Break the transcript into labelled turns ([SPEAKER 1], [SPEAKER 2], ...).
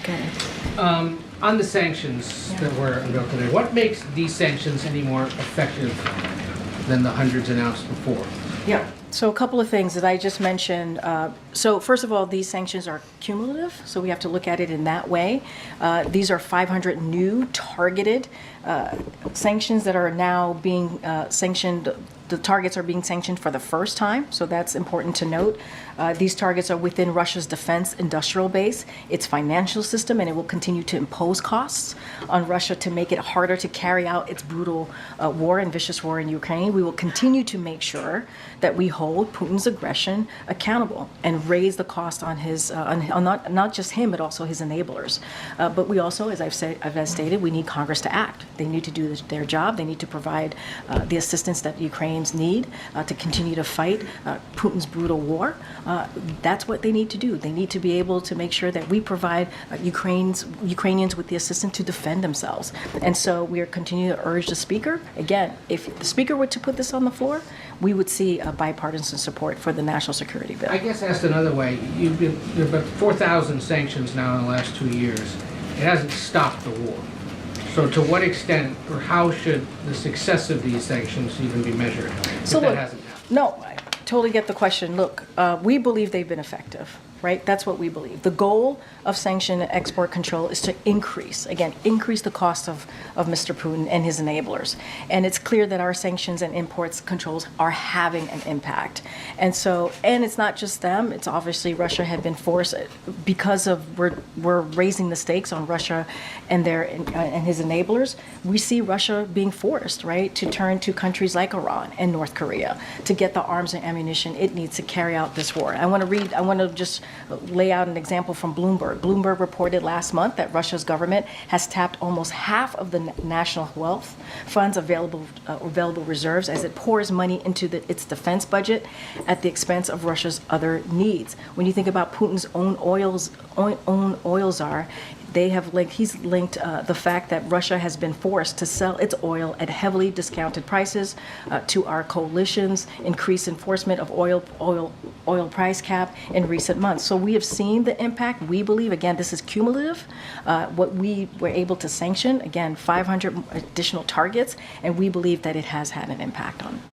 [SPEAKER 1] Okay.
[SPEAKER 2] On the sanctions that were unveiled today, what makes these sanctions any more effective than the hundreds announced before?
[SPEAKER 1] Yeah. So a couple of things that I just mentioned. So first of all, these sanctions are cumulative, so we have to look at it in that way. These are 500 new targeted sanctions that are now being sanctioned. The targets are being sanctioned for the first time, so that's important to note. These targets are within Russia's defense industrial base, its financial system, and it will continue to impose costs on Russia to make it harder to carry out its brutal war and vicious war in Ukraine. We will continue to make sure that we hold Putin's aggression accountable and raise the cost on his, on not just him, but also his enablers. But we also, as I've stated, we need Congress to act. They need to do their job. They need to provide the assistance that Ukrainians need to continue to fight Putin's brutal war. That's what they need to do. They need to be able to make sure that we provide Ukrainians with the assistance to defend themselves. And so we are continuing to urge the Speaker. Again, if the Speaker were to put this on the floor, we would see bipartisan support for the national security bill.
[SPEAKER 2] I guess asked another way, there have been 4,000 sanctions now in the last 2 years. It hasn't stopped the war. So to what extent or how should the success of these sanctions even be measured?
[SPEAKER 1] So
[SPEAKER 2] that
[SPEAKER 1] look,
[SPEAKER 2] hasn't happened?
[SPEAKER 1] no, I totally get the question. Look, we believe they've been effective, right? That's what we believe. The goal of sanction and export control is to increase the cost of Mr. Putin and his enablers. And it's clear that our sanctions and imports controls are having an impact. And so, and it's not just them, it's obviously Russia had been forced because of we're raising the stakes on Russia and his enablers. We see Russia being forced, right, to turn to countries like Iran and North Korea to get the arms and ammunition it needs to carry out this war. I want to just lay out an example from Bloomberg. Bloomberg reported last month that Russia's government has tapped almost half of the national wealth funds available reserves as it pours money into its defense budget at the expense of Russia's other needs. When you think about Putin's own oil czar, he's linked the fact that Russia has been forced to sell its oil at heavily discounted prices to our coalition's increased enforcement of oil price cap in recent months. So we have seen the impact. We believe, again, this is cumulative. What we were able to sanction, again, 500 additional targets, and we believe that it has had an impact on